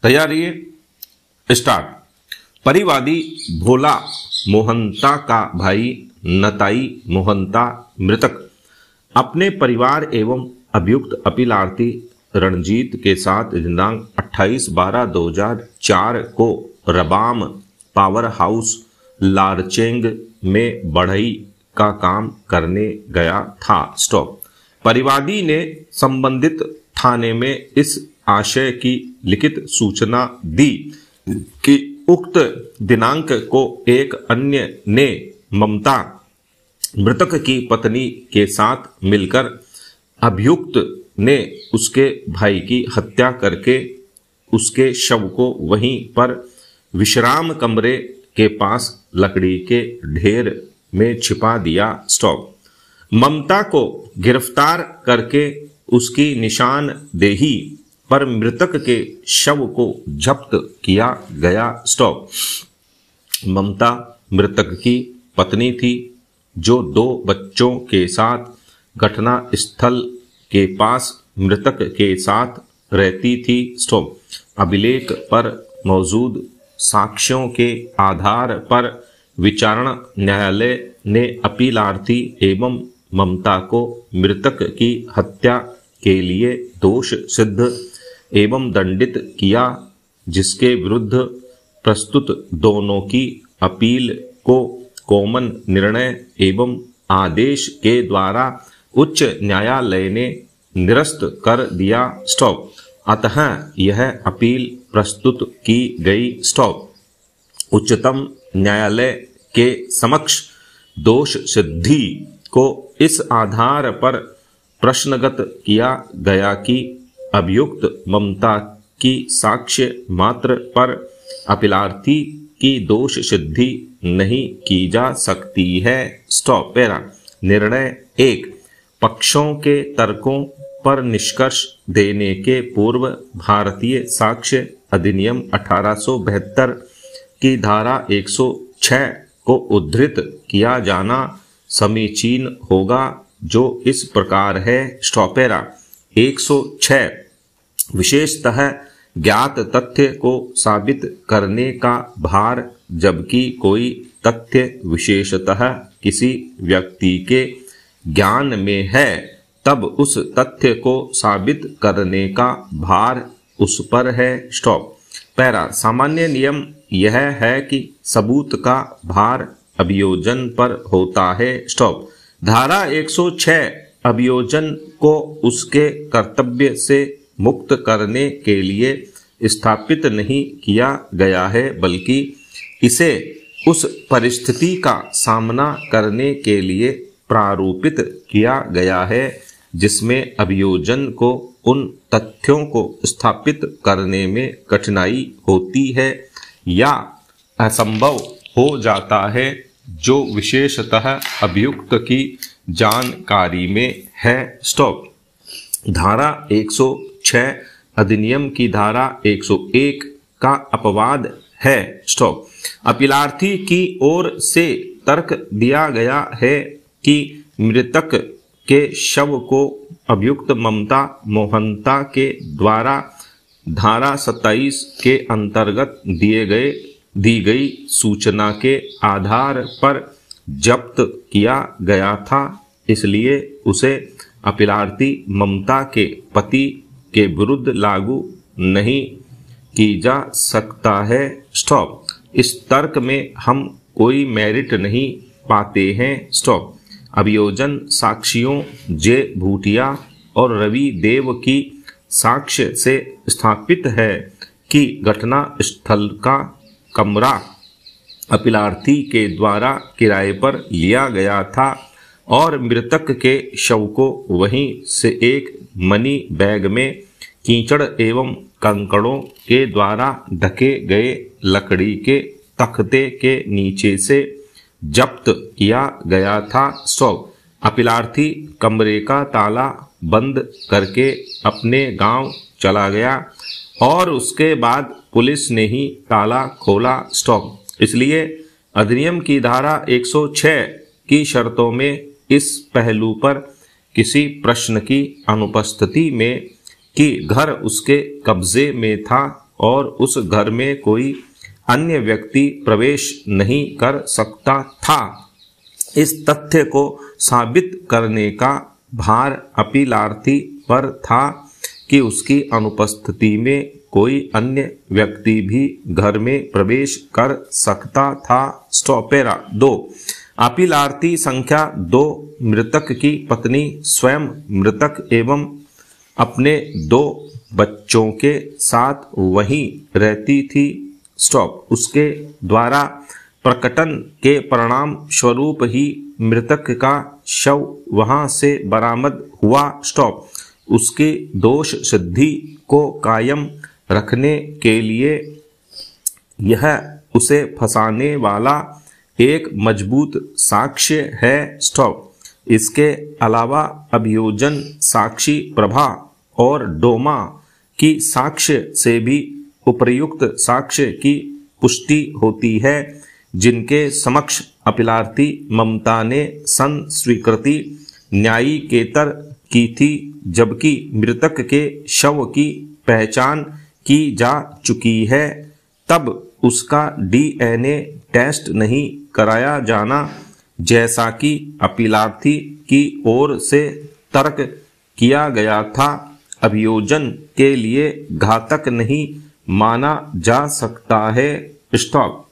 तैयार रहिए। स्टार्ट। परिवादी भोला मोहंता का भाई नताई मोहंता मृतक अपने परिवार एवं अभियुक्त अपीलार्थी रणजीत के साथ दिनांक 28/12/2004 को रबाम पावर हाउस लारचेंग में बढ़ई का काम करने गया था। स्टॉप। परिवादी ने संबंधित थाने में इस आशय की लिखित सूचना दी कि उक्त दिनांक को एक अन्य ने ममता मृतक की पत्नी के साथ मिलकर अभियुक्त ने उसके भाई की हत्या करके उसके शव को वहीं पर विश्राम कमरे के पास लकड़ी के ढेर में छिपा दिया। स्टॉप। ममता को गिरफ्तार करके उसकी निशानदेही पर मृतक के शव को जब्त किया गया। स्टॉप। ममता मृतक की पत्नी थी जो 2 बच्चों के साथ घटना स्थल के पास मृतक के साथ रहती थी। स्टॉप। अभिलेख पर मौजूद साक्ष्यों के आधार पर विचारणा न्यायालय ने अपीलार्थी एवं ममता को मृतक की हत्या के लिए दोष सिद्ध एवं दंडित किया, जिसके विरुद्ध प्रस्तुत दोनों की अपील को कॉमन निर्णय एवं आदेश के द्वारा उच्च न्यायालय ने निरस्त कर दिया। स्टॉप। अतः यह अपील प्रस्तुत की गई। स्टॉप। उच्चतम न्यायालय के समक्ष दोष सिद्धि को इस आधार पर प्रश्नगत किया गया कि अभियुक्त ममता की साक्ष्य मात्र पर अपीलार्थी की दोष सिद्धि नहीं की जा सकती है। स्टॉप। पैरा। निर्णय 1। पक्षों के तर्कों पर निष्कर्ष देने के पूर्व भारतीय साक्ष्य अधिनियम 1872 की धारा 106 को उद्धृत किया जाना समीचीन होगा, जो इस प्रकार है। स्टॉपेरा। 106 विशेषतः ज्ञात तथ्य को साबित करने का भार, जबकि कोई तथ्य विशेषतः किसी व्यक्ति के ज्ञान में है, तब उस तथ्य को साबित करने का भार उस पर है। स्टॉप। पैरा। सामान्य नियम यह है कि सबूत का भार अभियोजन पर होता है। स्टॉप। धारा 106 अभियोजन को उसके कर्तव्य से मुक्त करने के लिए स्थापित नहीं किया गया है, बल्कि इसे उस परिस्थिति का सामना करने के लिए प्रारूपित किया गया है जिसमें अभियोजन को उन तथ्यों को स्थापित करने में कठिनाई होती है या असंभव हो जाता है, जो विशेषतः अभियुक्त की जानकारी में है। स्टॉप। धारा 106 अधिनियम की धारा 101 का अपवाद है। स्टॉप। अपीलार्थी की ओर से तर्क दिया गया है कि मृतक के शव को अभियुक्त ममता मोहंता के द्वारा धारा 27 के अंतर्गत दी गई सूचना के आधार पर जब्त किया गया था, इसलिए उसे अपीलार्थी ममता के पति के विरुद्ध लागू नहीं की जा सकता है। स्टॉप। इस तर्क में हम कोई मेरिट नहीं पाते हैं। स्टॉप। अभियोजन साक्षियों जे भूटिया और रवि देव की साक्ष्य से स्थापित है कि घटना स्थल का कमरा अपीलार्थी के द्वारा किराए पर लिया गया था और मृतक के शव को वहीं से एक मनी बैग में कीचड़ एवं कंकड़ों के द्वारा ढके गए लकड़ी के तख्ते के नीचे से जब्त किया गया था। स्टॉप। अपीलार्थी कमरे का ताला बंद करके अपने गांव चला गया और उसके बाद पुलिस ने ही ताला खोला। स्टॉप। इसलिए अधिनियम की धारा 106 की शर्तों में इस पहलू पर किसी प्रश्न की अनुपस्थिति में कि घर उसके कब्जे में था और उस घर में कोई अन्य व्यक्ति प्रवेश नहीं कर सकता था। इस तथ्य को साबित करने का भार अपीलार्थी पर था कि उसकी अनुपस्थिति में कोई अन्य व्यक्ति भी घर में प्रवेश कर सकता था। स्टॉपेरा 2। अपीलार्थी संख्या 2 मृतक की पत्नी स्वयं मृतक एवं अपने 2 बच्चों के साथ वहीं रहती थी। स्टॉप। उसके द्वारा प्रकटन के परिणाम स्वरूप ही मृतक का शव वहां से बरामद हुआ। स्टॉप। उसके दोष सिद्धि को कायम रखने के लिए यह उसे फंसाने वाला एक मजबूत साक्ष्य है। स्टॉप। इसके अलावा अभियोजन साक्षी प्रभा और डोमा की साक्ष्य से भी उपर्युक्त साक्ष्य की पुष्टि होती है, जिनके समक्ष अपीलार्थी ममता ने संस्वीकृति न्यायिकेतर की थी, जबकि मृतक के शव की पहचान की जा चुकी है। तब उसका डीएनए टेस्ट नहीं कराया जाना, जैसा कि अपीलार्थी की ओर से तर्क किया गया था, अभियोजन के लिए घातक नहीं माना जा सकता है। स्टॉप।